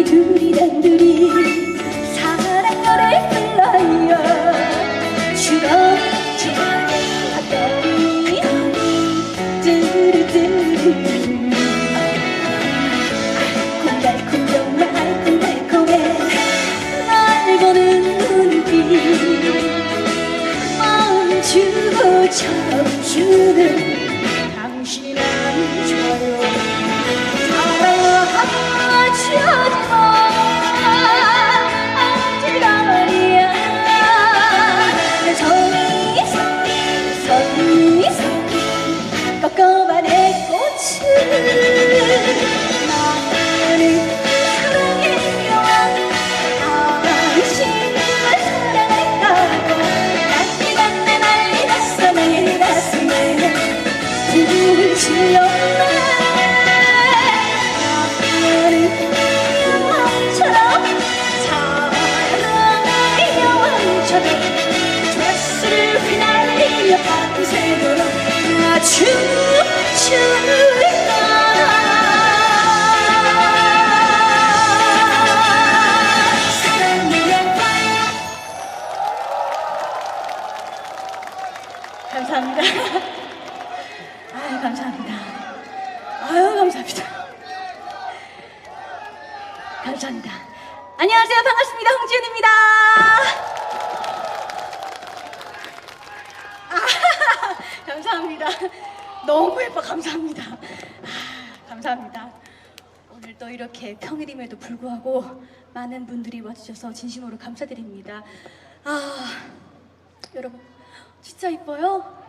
우리 둘이 단둘이 사랑 노래 불러요. 주렁주렁 하더니 뚜루뚜루 알콩달콩 정말 알콩달콩해 날 보는 눈빛 마음 주고 처음 주는 당신은 줘요. 사랑하지마 언제가 말이야 내 손이 꺾어봐 내 꽃을 나는 사랑해요 당신을 사랑할까고 난리 났어 내 가슴에 불을 질렀네. 드레스를 휘날리며 밤새도록 춤추다 감사합니다. 아유 감사합니다. 아유 감사합니다. 감사합니다. 안녕하세요. 반갑습니다. 홍지은입니다. 감사합니다. 너무 예뻐. 감사합니다. 감사합니다. 오늘 또 이렇게 평일임에도 불구하고 많은 분들이 와주셔서 진심으로 감사드립니다. 여러분 진짜 이뻐요?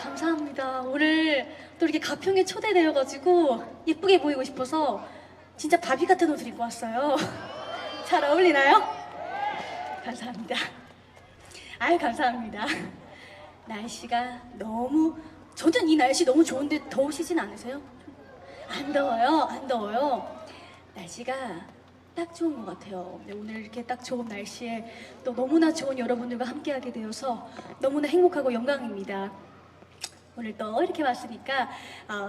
감사합니다. 오늘 또 이렇게 가평에 초대되어가지고 예쁘게 보이고 싶어서 진짜 바비 같은 옷을 입고 왔어요. 잘 어울리나요? 감사합니다. 아유 감사합니다. 날씨가 너무 저는 이 날씨 너무 좋은데 더우시진 않으세요? 안 더워요? 안 더워요? 날씨가 딱 좋은 것 같아요. 오늘 이렇게 딱 좋은 날씨에 또 너무나 좋은 여러분들과 함께하게 되어서 너무나 행복하고 영광입니다. 오늘 또 이렇게 왔으니까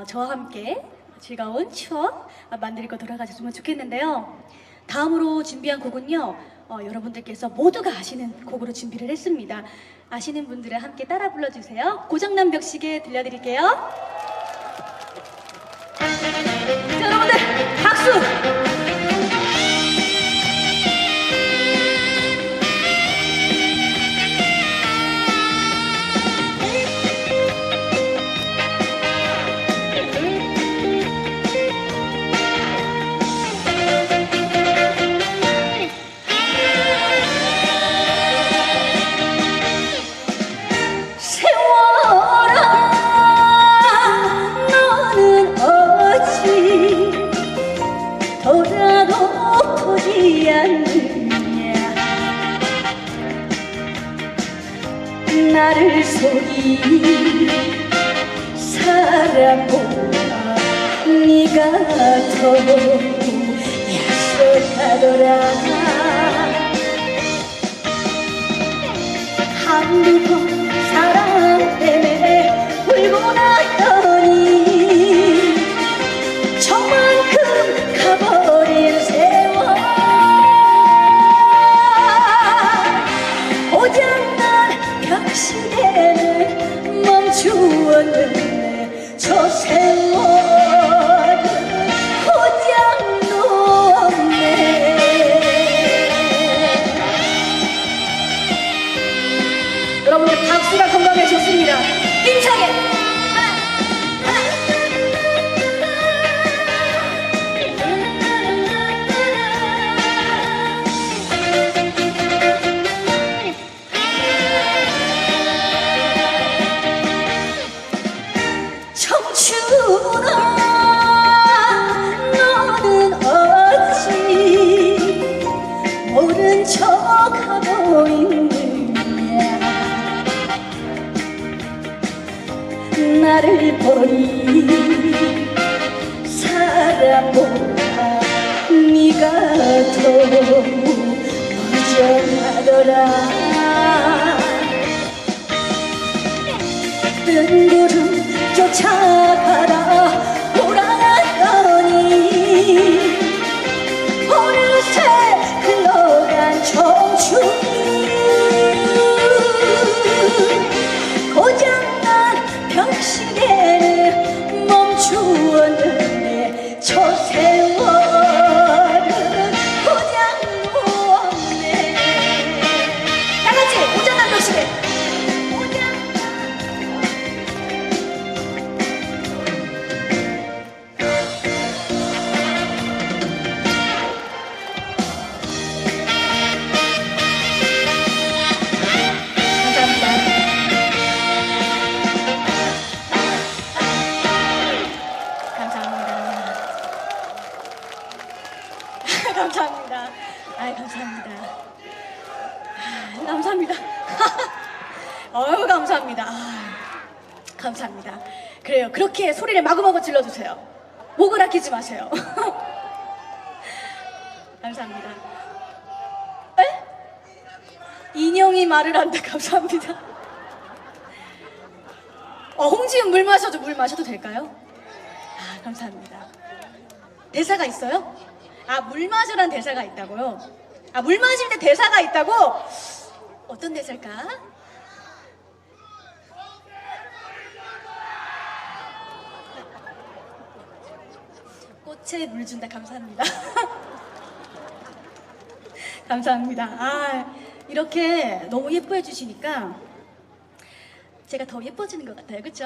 저와 함께 즐거운 추억 만들고 돌아가셨으면 좋겠는데요. 다음으로 준비한 곡은요 여러분들께서 모두가 아시는 곡으로 준비를 했습니다. 아시는 분들은 함께 따라 불러주세요. 고장난 벽시계 들려드릴게요. 자, 여러분들 박수! 나를 속인 사람보다 네가 더 약속하더라. 한두 번 사랑 때문에 울고 났더니 저만큼 가버린 세월 고장난 벽시계는 멈추었는데 저 세월은 고장도 없네. 여러분들 박수가 건강에 좋습니다. 힘차게 너는 어찌 모른 척하고 있느냐. 나를 버린 사람보다 네가 더 무정하더라. 뜬 구름 쫓아가라 돌아갔더니 감사합니다. 감사합니다. 감사합니다. 감사합니다. 감사합니다. 그래요. 그렇게 소리를 마구마구 질러주세요. 목을 아끼지 마세요. 감사합니다. 에? 인형이 말을 한다. 감사합니다. 홍지은 물 마셔도 될까요? 감사합니다. 대사가 있어요? 물 마시라는 대사가 있다고요? 물 마실 때 대사가 있다고? 어떤 대사일까? 꽃에 물 준다. 감사합니다. 감사합니다. 이렇게 너무 예뻐해 주시니까 제가 더 예뻐지는 것 같아요. 그쵸?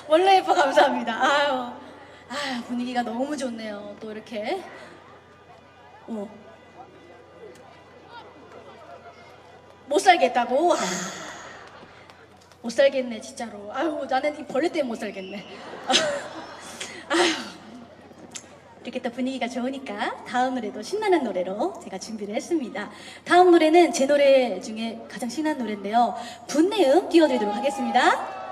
원래 예뻐. 감사합니다. 분위기가 너무 좋네요. 또 이렇게 못 살겠다고? 못 살겠네 진짜로. 나는 이 벌레 때문에 못 살겠네. 이렇게 또 분위기가 좋으니까 다음 노래도 신나는 노래로 제가 준비를 했습니다. 다음 노래는 제 노래 중에 가장 신나는 노래인데요. 분내음 띄워드리도록 하겠습니다.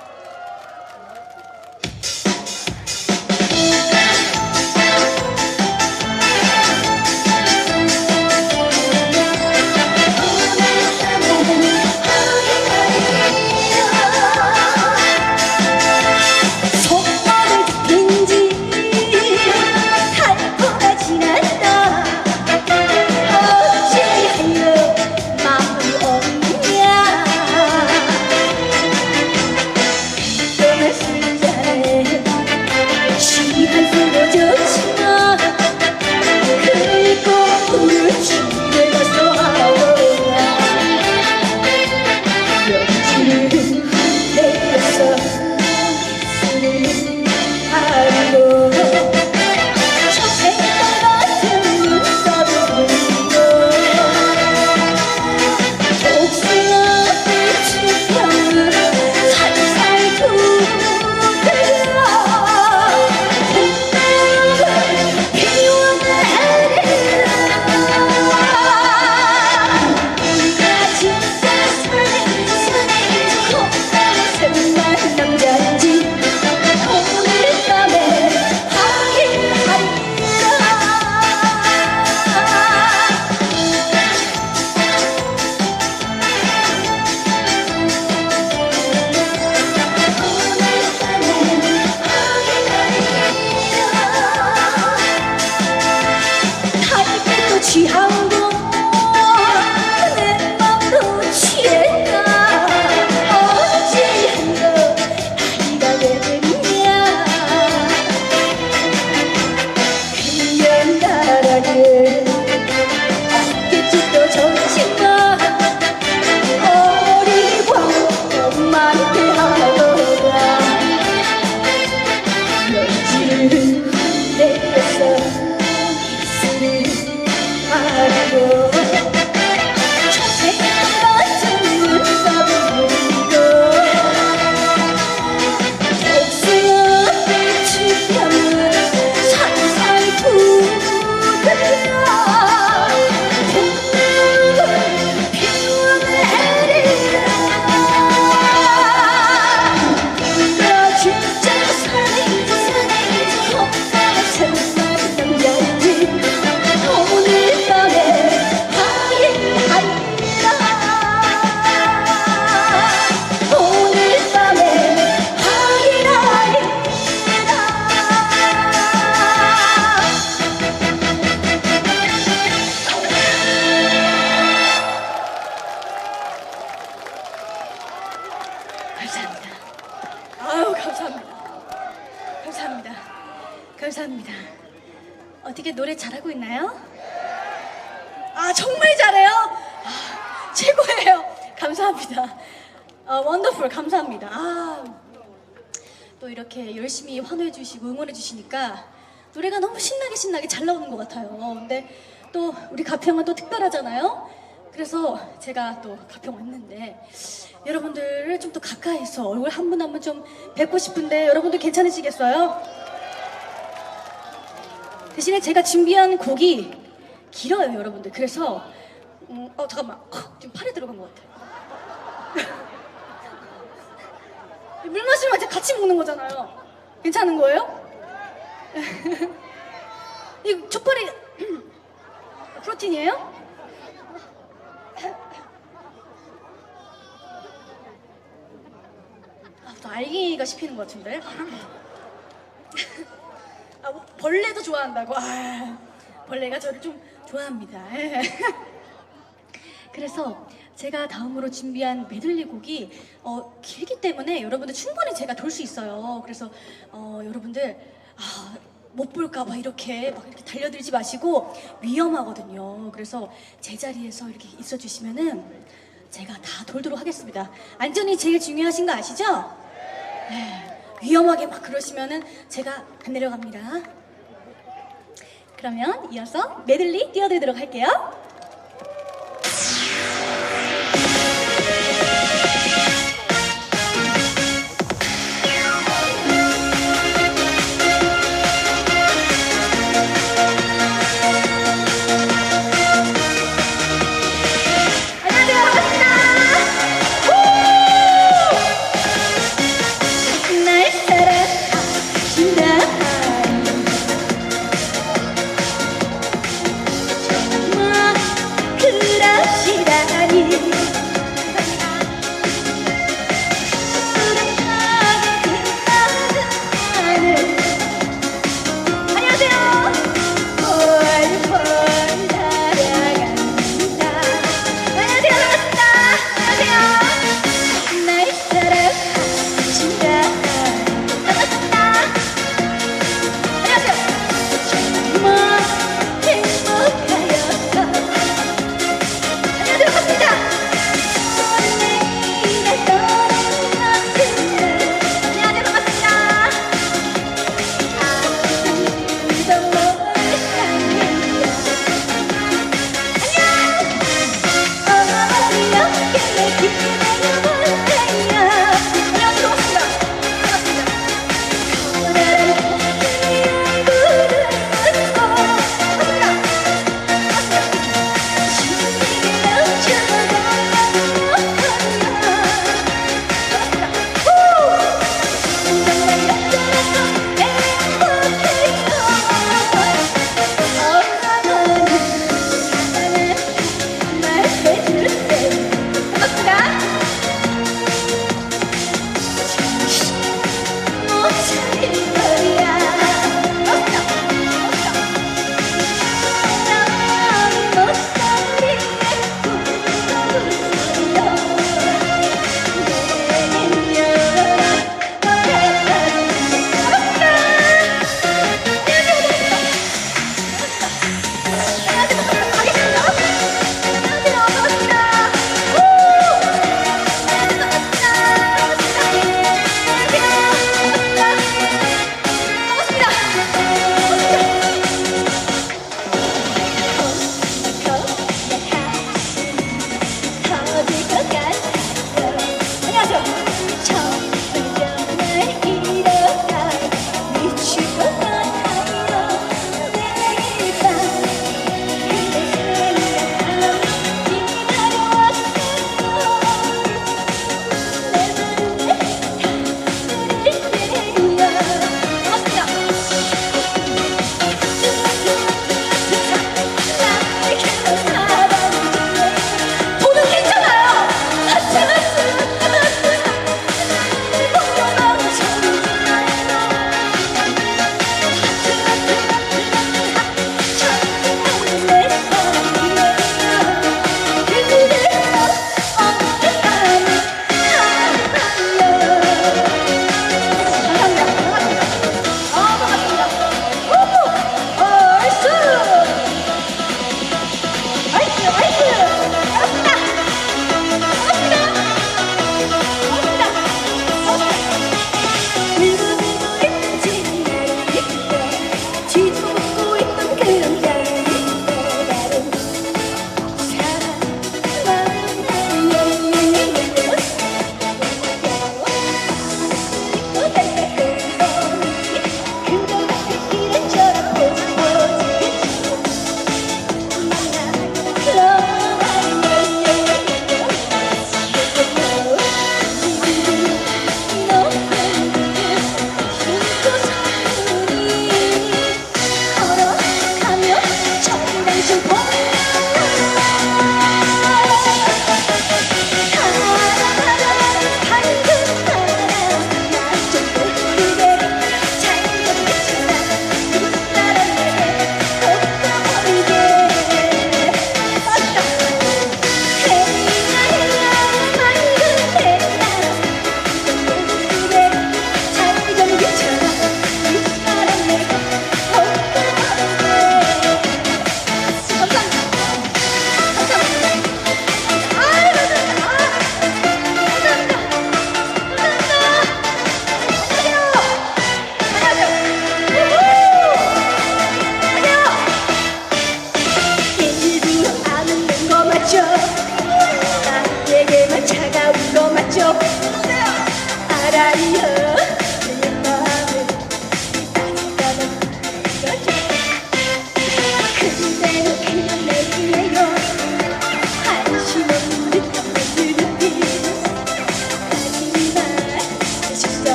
감사합니다. 어떻게 노래 잘하고 있나요? 정말 잘해요? 최고예요. 감사합니다. 원더풀 감사합니다. 또 이렇게 열심히 환호해 주시고 응원해 주시니까 노래가 너무 신나게 잘 나오는 것 같아요. 근데 또 우리 가평은 또 특별하잖아요. 그래서 제가 또 가평 왔는데 여러분들을 좀 더 가까이서 얼굴 한 분 한 분 좀 뵙고 싶은데 여러분들 괜찮으시겠어요? 대신에 제가 준비한 곡이 길어요, 여러분들. 그래서 잠깐만. 지금 팔에 들어간 것 같아. 물 마시면 이제 같이 먹는 거잖아요. 괜찮은 거예요? 이 족발이 프로틴이에요? 또 알갱이가 씹히는 것 같은데. 벌레도 좋아한다고. 벌레가 저를 좀 좋아합니다. 그래서 제가 다음으로 준비한 메들리 곡이 길기 때문에 여러분들 충분히 제가 돌 수 있어요. 그래서 여러분들 못 볼까봐 이렇게 막 이렇게 달려들지 마시고 위험하거든요. 그래서 제자리에서 이렇게 있어주시면은 제가 다 돌도록 하겠습니다. 안전이 제일 중요하신 거 아시죠? 네, 위험하게 막 그러시면은 제가 안 내려갑니다. 그러면 이어서 메들리 띄워드리도록 할게요.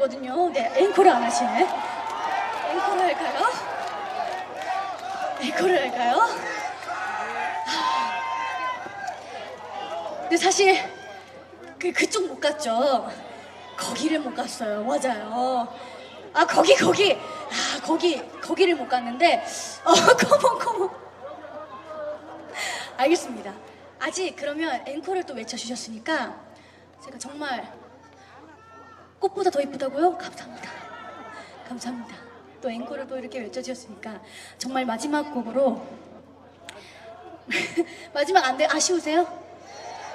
되거든요. 네, 앵콜을 안 하시네. 앵콜을 할까요? 앵콜을 할까요? 근데 사실 그쪽 못 갔죠. 거기를 못 갔어요. 맞아요. 아 거기를 못 갔는데 컴온. 알겠습니다. 아직 그러면 앵콜을 또 외쳐주셨으니까 제가 정말 꽃보다 더 이쁘다고요? 감사합니다. 또 앵콜을 또 이렇게 외쳐주셨으니까 정말 마지막 곡으로 마지막 안 돼 아쉬우세요?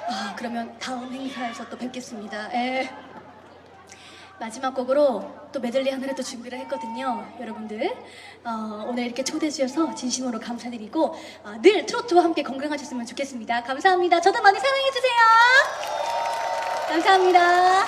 아 그러면 다음 행사에서 또 뵙겠습니다. 예. 마지막 곡으로 또 메들리 하나를 또 준비를 했거든요. 여러분들 오늘 이렇게 초대해 주셔서 진심으로 감사드리고 늘 트로트와 함께 건강하셨으면 좋겠습니다. 감사합니다. 저도 많이 사랑해 주세요. 감사합니다.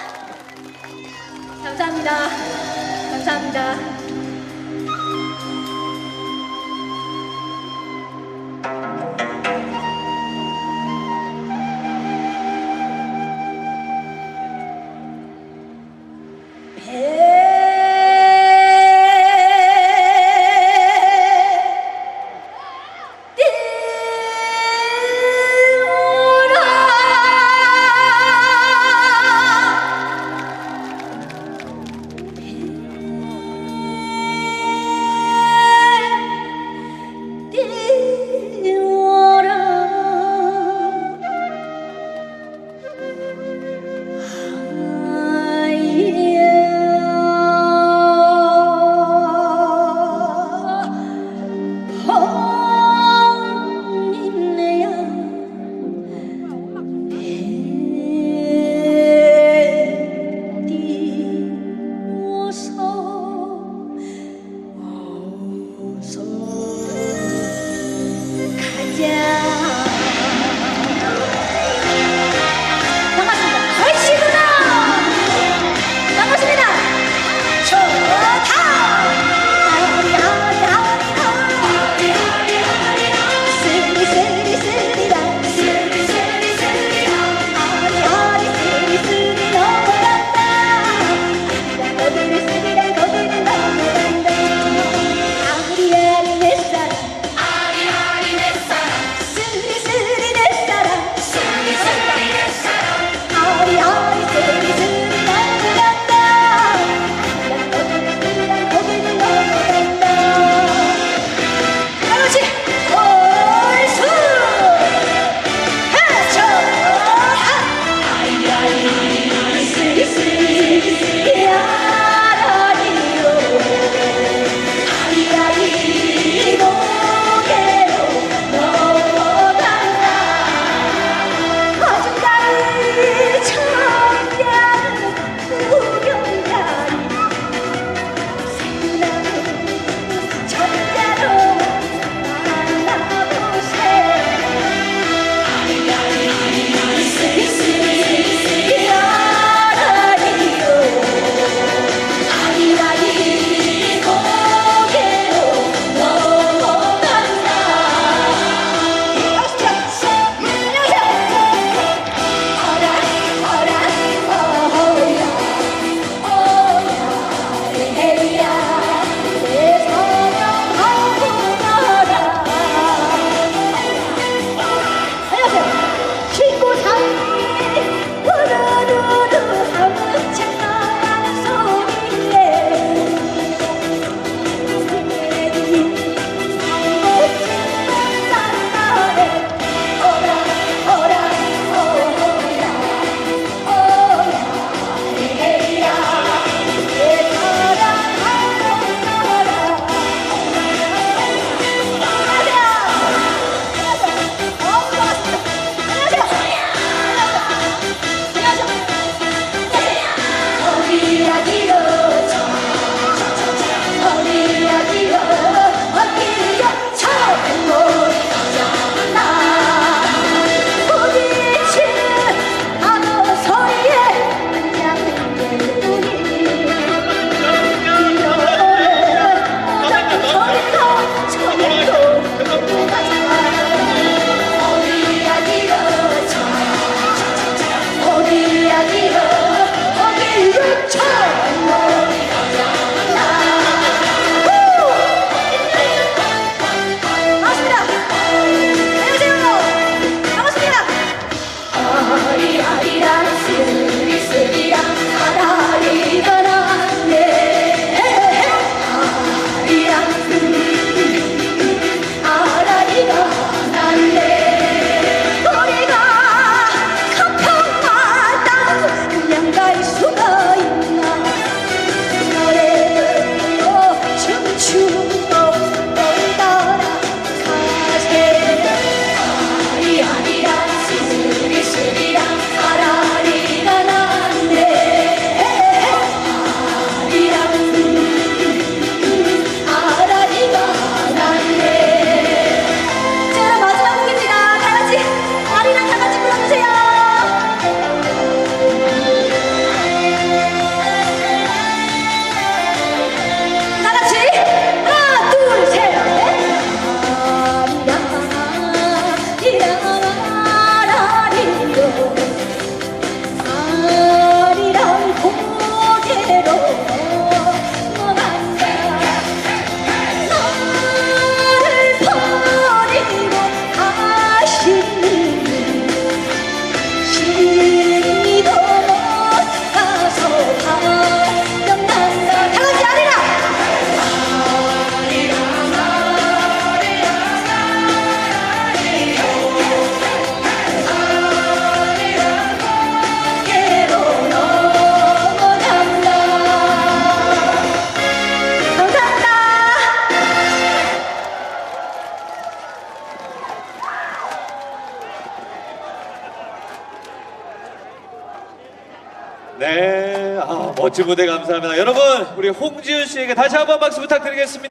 멋진 무대 감사합니다. 여러분, 우리 홍지윤 씨에게 다시 한번 박수 부탁드리겠습니다.